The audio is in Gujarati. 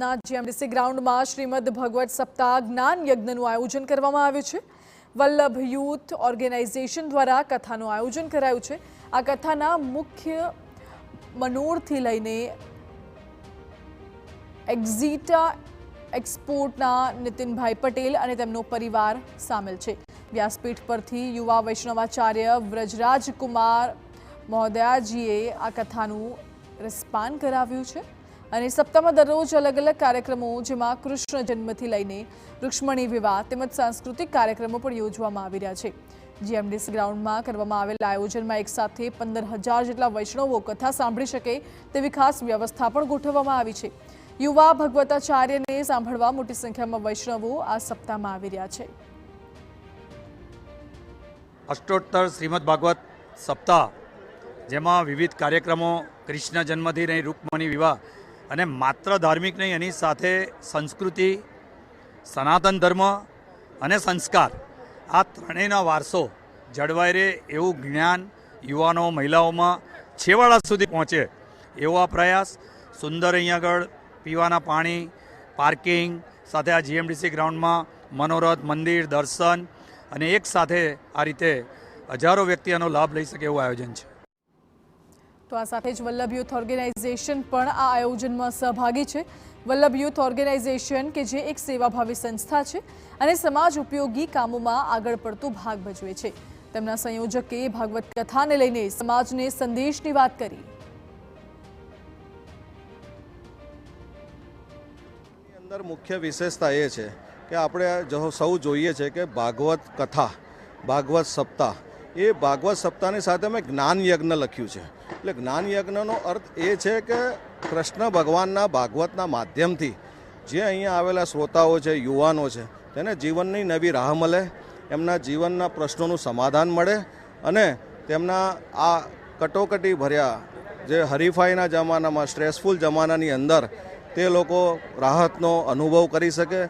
અમદાવાદના જીએમડીસી ગ્રાઉન્ડમાં શ્રીમદ ભગવત સપ્તાહ જ્ઞાન યજ્ઞનું આયોજન કરવામાં આવ્યું છે। વલ્લભ યુથ ઓર્ગેનાઇઝેશન દ્વારા કથાનું આયોજન કરાયું છે। આ કથાના મુખ્ય મનોરથી લઈને એક્ઝિટા એક્સપોર્ટના નીતિનભાઈ પટેલ અને તેમનો પરિવાર સામેલ છે। વ્યાસપીઠ પરથી યુવા વૈષ્ણવાચાર્ય વ્રજરાજ કુમાર મહોદયાજીએ આ કથાનું રસપાન કરાવ્યું છે અને સપ્તાહમાં દરરોજ અલગ અલગ કાર્યક્રમો જેમાં કૃષ્ણ જન્મથી લઈને રૂક્ષ્મણી વિવાહ તેમજ સાંસ્કૃતિક કાર્યક્રમો પણ યોજવામાં આવી રહ્યા છે। જીએમડીસી ગ્રાઉન્ડમાં કરવામાં આવેલા આયોજનમાં એકસાથે 15,000 જેટલા વૈષ્ણવો કથા સાંભળી શકે તેવી ખાસ વ્યવસ્થા પણ ગોઠવવામાં આવી છે। યુવા ભગવતાચાર્યને સાંભળવા મોટી સંખ્યામાં વૈષ્ણવો આ સપ્તાહમાં આવી રહ્યા છે। અષ્ટોત્તર શ્રીમદ ભાગવત સપ્તાહ જેમાં વિવિધ કાર્યક્રમો કૃષ્ણ જન્મથી નહીં રૂક્મણી વિવાહ અને માત્ર ધાર્મિક નહીં એની સાથે સંસ્કૃતિ સનાતન ધર્મ અને સંસ્કાર આ ત્રણેયના વારસો જળવાઈ રહે એવું જ્ઞાન યુવાનો મહિલાઓમાં છેવાડા સુધી પહોંચે એવો આ પ્રયાસ સુંદર અહીંયા આગળ પીવાના પાણી પાર્કિંગ સાથે આ જીએમડીસી ગ્રાઉન્ડમાં મનોરથ મંદિર દર્શન અને એક સાથે આ રીતે હજારો વ્યક્તિ આનો લાભ લઈ શકે એવું આયોજન છે। તો આ સાથે જ વલ્લભ યુથ ઓર્ગેનાઇઝેશન પણ આ આયોજનમાં સહભાગી છે। વલ્લભ યુથ ઓર્ગેનાઇઝેશન કે જે એક સેવાભાવી સંસ્થા છે અને સમાજ ઉપયોગી કામોમાં આગળ પડતો ભાગ ભજવે છે। તેમના સંયોજકે ભાગવત કથાને લઈને સમાજને સંદેશની વાત કરી। અંદર મુખ્ય વિશેષતા એ છે કે આપણે સૌ જોઈએ છે કે ભાગવત કથા ભાગવત સપ્તાહ એ ભાગવત સપ્તાહની સાથે મેં જ્ઞાન યજ્ઞ લખ્યું છે। એટલે જ્ઞાન યજ્ઞનો અર્થ એ છે કે કૃષ્ણ ભગવાનના ભાગવતના માધ્યમથી જે અહીંયા આવેલા શ્રોતાઓ છે યુવાનો છે તેને જીવનની નવી રાહ મળે એમના જીવનના પ્રશ્નોનું સમાધાન મળે અને તેમના આ કટોકટી ભર્યા જે હરીફાઈના જમાનામાં સ્ટ્રેસફુલ જમાનાની અંદર તે લોકો રાહતનો અનુભવ કરી શકે